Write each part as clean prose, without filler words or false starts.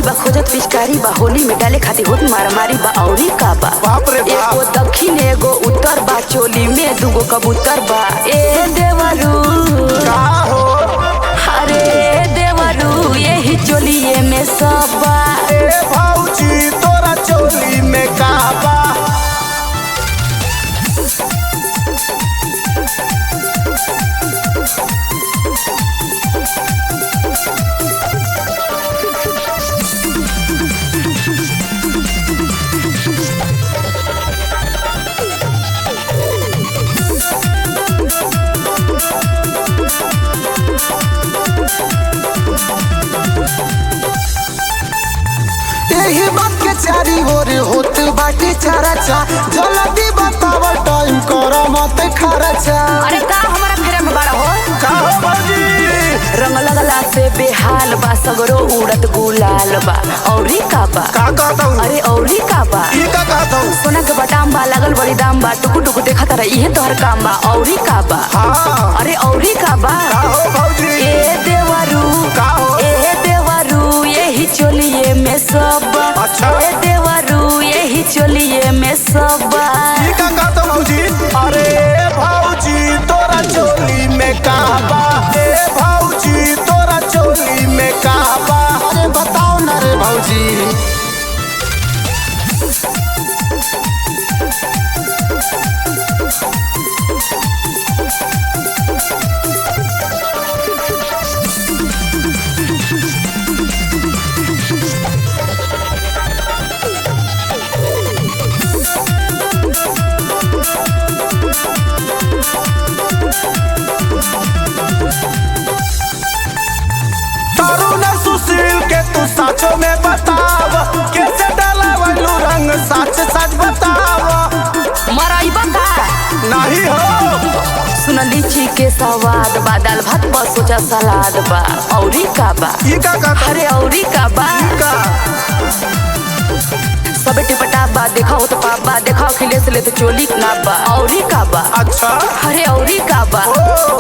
बा खोजत पिचकारी बा होली में डाले खातिर होत मारामारी बा औरी का बा। बाप रे बाप। एगो दक्षिण एगो उत्तर बा चोली में दूगो कबूतर बा। ए देवरू का हो अरे देवरू यही चोलिए में सब बा। ए भौजी तोरा चोली में का बा। यही बात के चारी ओर होत बाटी चरचा जल्दी बताव टाइम करो मत खर्चा। अरे का हमारा फेरे में बड़ा हो का हो भौजी रंग लगला से बेहाल बा सगरो उड़त गुलाल बा औरी का बा। का कहता हूँ अरे औरी का बा ई का कहता हूँ। सोना के बटाम बा लगल बड़ी दाम बा टुकु टुकु देखा तारा इहे तोहर काम बा औरी का बा। हाँ अरे औरी का बा का हो भौजी ए देवरू का हो ए देवरू यही चोलिए में सब बा। अच्छा। ए देवरू यही चोलिए में सब बा। ई का कहता हूँ भौजी। अरे भौजी तोरा चोली में का बा। ए भौजी तोरा चोली में का बा। अरे बताओ ना रे भौजी। तरुण सुशील के तू साचो में बताव कैसे डाला वैलू रंग सच सच बताव। मरइबा का नहीं हो सुन लीची के सवाद बा दाल भात बा सोचा सलाद बा औरी का बा। ई का कहता अरे औरी का बा का सबे टिपटा बा देखाओ तो पापा देखाओ खिले से ले तो चोली ना बा औरी का बा। अच्छा अरे औरी का बा ओ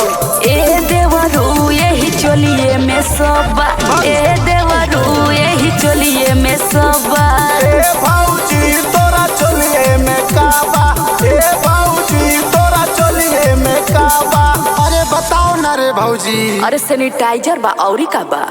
ए देवरू यही चोलिए में सब बा। ए देवरू यही चोलिए में सब बा। ए भौजी तोरा चोलिए में का बा। ए भौजी तोरा चोलिए में का बा। अरे बताओ ना रे भौजी। अरे सैनिटाइजर बा औरी का बा।